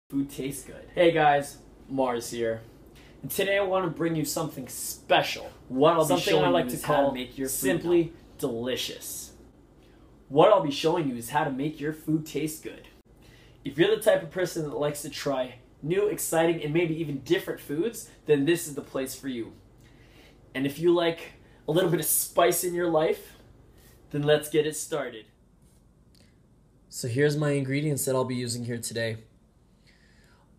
Food tastes good. Hey guys, Mars here. And today I want to bring you something special. What I'll be showing you is how to make your simply delicious. What I'll be showing you is how to make your food taste good. If you're the type of person that likes to try new, exciting, and maybe even different foods, then this is the place for you. And if you like a little bit of spice in your life, then let's get it started. So here's my ingredients that I'll be using here today.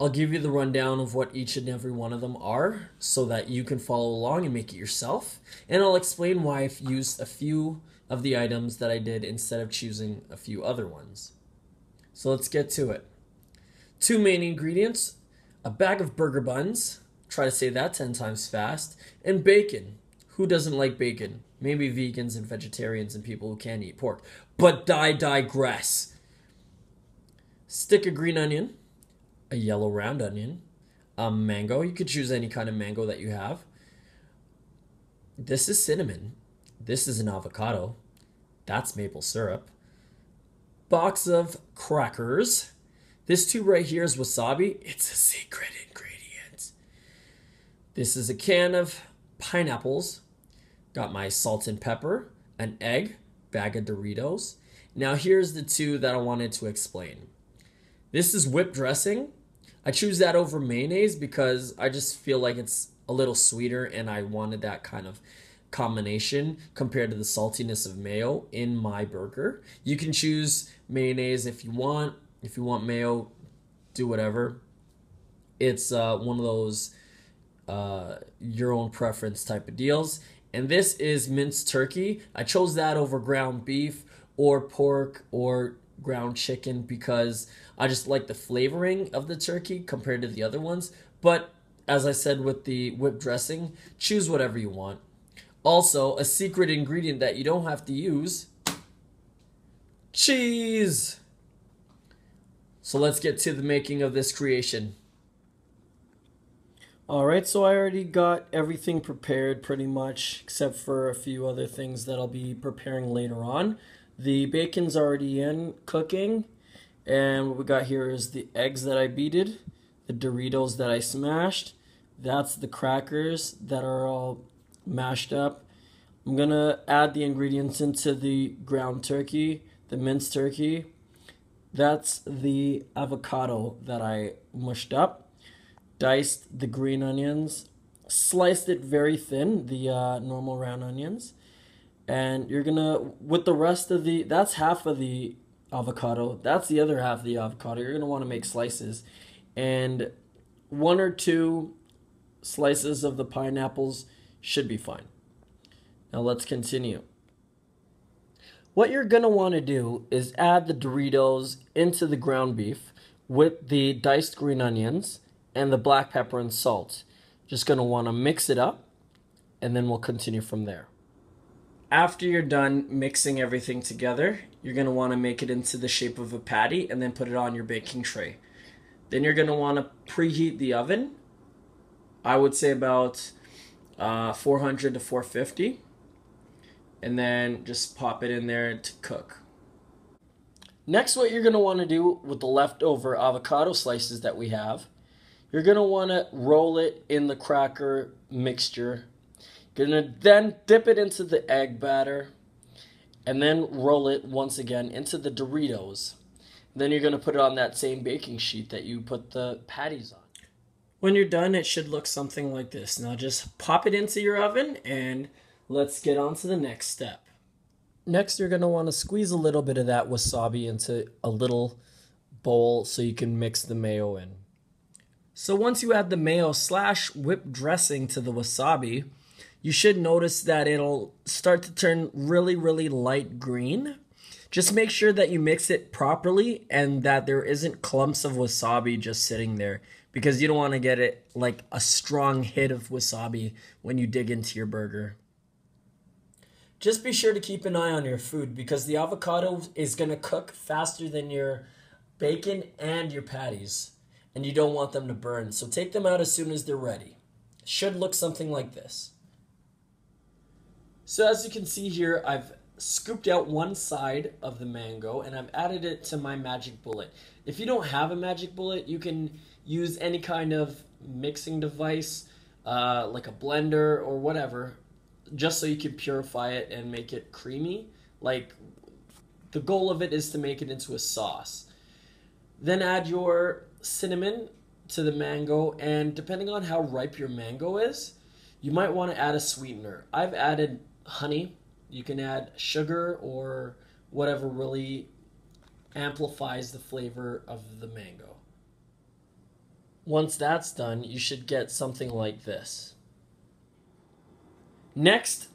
I'll give you the rundown of what each and every one of them are so that you can follow along and make it yourself. And I'll explain why I've used a few of the items that I did instead of choosing a few other ones. So let's get to it. 2 main ingredients, a bag of burger buns, try to say that 10 times fast, and bacon. Who doesn't like bacon? Maybe vegans and vegetarians and people who can't eat pork. But I digress. Stick of green onion, a yellow round onion, a mango. You could choose any kind of mango that you have. This is cinnamon. This is an avocado. That's maple syrup. Box of crackers. This tube right here is wasabi. It's a secret ingredient. This is a can of pineapples. Got my salt and pepper, an egg, bag of Doritos. Now here's the 2 that I wanted to explain. This is whipped dressing. I choose that over mayonnaise because I just feel like it's a little sweeter and I wanted that kind of combination compared to the saltiness of mayo in my burger. You can choose mayonnaise if you want. If you want mayo, do whatever. It's one of those your own preference type of deals. And this is minced turkey. I chose that over ground beef or pork or ground chicken because I just like the flavoring of the turkey compared to the other ones. But as I said with the whipped dressing, choose whatever you want. Also, a secret ingredient that you don't have to use, cheese. So let's get to the making of this creation. Alright, so I already got everything prepared pretty much, except for a few other things that I'll be preparing later on. The bacon's already in cooking, and what we got here is the eggs that I beated, the Doritos that I smashed, that's the crackers that are all mashed up. I'm gonna add the ingredients into the ground turkey, the minced turkey. That's the avocado that I mushed up. Diced the green onions, sliced it very thin, the normal round onions, and you're gonna, with the rest of the, that's half of the avocado, that's the other half of the avocado, you're gonna wanna make slices, and 1 or 2 slices of the pineapples should be fine. Now let's continue. What you're gonna wanna do is add the Doritos into the ground beef with the diced green onions and the black pepper and salt. Just going to want to mix it up, and then we'll continue from there. After you're done mixing everything together, you're going to want to make it into the shape of a patty and then put it on your baking tray. Then you're going to want to preheat the oven. I would say about 400 to 450. And then just pop it in there to cook. Next, what you're going to want to do with the leftover avocado slices that we have, you're going to want to roll it in the cracker mixture. You're going to then dip it into the egg batter and then roll it once again into the Doritos. Then you're going to put it on that same baking sheet that you put the patties on. When you're done, it should look something like this. Now just pop it into your oven and let's get on to the next step. Next, you're going to want to squeeze a little bit of that wasabi into a little bowl so you can mix the mayo in. So once you add the mayo / whipped dressing to the wasabi, you should notice that it'll start to turn really, really light green. Just make sure that you mix it properly and that there isn't clumps of wasabi just sitting there, because you don't want to get it like a strong hit of wasabi when you dig into your burger. Just be sure to keep an eye on your food because the avocado is going to cook faster than your bacon and your patties. And you don't want them to burn, so take them out as soon as they're ready. Should look something like this. So as you can see here, I've scooped out one side of the mango and I've added it to my magic bullet. If you don't have a magic bullet, you can use any kind of mixing device, like a blender or whatever, just so you can purify it and make it creamy. Like, the goal of it is to make it into a sauce. Then add your cinnamon to the mango, and depending on how ripe your mango is, you might want to add a sweetener. I've added honey. You can add sugar or whatever really amplifies the flavor of the mango. Once that's done, you should get something like this. Next,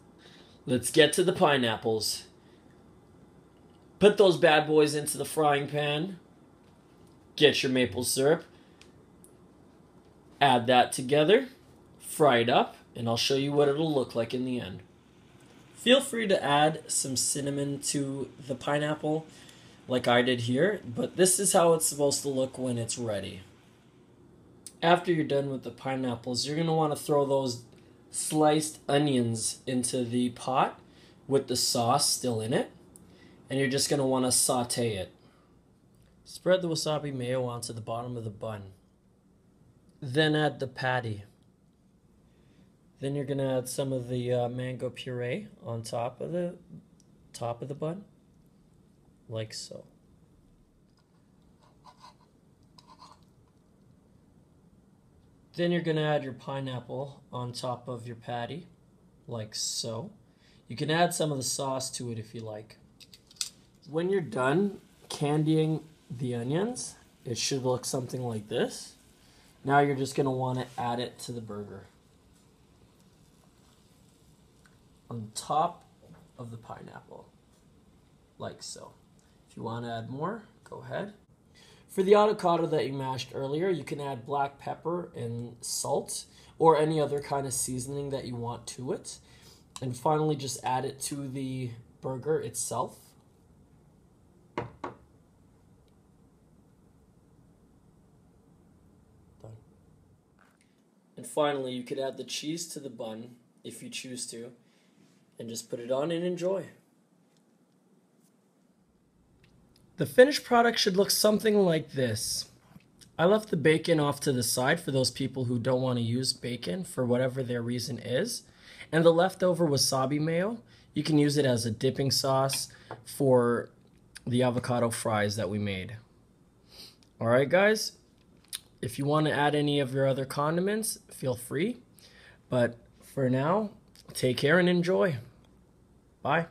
let's get to the pineapples. Put those bad boys into the frying pan. Get your maple syrup. Add that together. Fry it up, and I'll show you what it'll look like in the end. Feel free to add some cinnamon to the pineapple like I did here, but this is how it's supposed to look when it's ready. After you're done with the pineapples, you're going to want to throw those sliced onions into the pot with the sauce still in it, and you're just going to want to saute it. Spread the wasabi mayo onto the bottom of the bun. Then add the patty. Then you're going to add some of the mango puree on top of the bun, like so. Then you're going to add your pineapple on top of your patty, like so. You can add some of the sauce to it if you like. When you're done candying the onions, it should look something like this. Now you're just going to want to add it to the burger on top of the pineapple, like so. If you want to add more, go ahead. For the avocado that you mashed earlier, you can add black pepper and salt or any other kind of seasoning that you want to it. And finally, just add it to the burger itself. Done. And finally, you could add the cheese to the bun if you choose to, and just put it on and enjoy. The finished product should look something like this. I left the bacon off to the side for those people who don't want to use bacon for whatever their reason is. And the leftover wasabi mayo, you can use it as a dipping sauce for the avocado fries that we made. Alright guys, if you want to add any of your other condiments, feel free. But for now, take care and enjoy. Bye.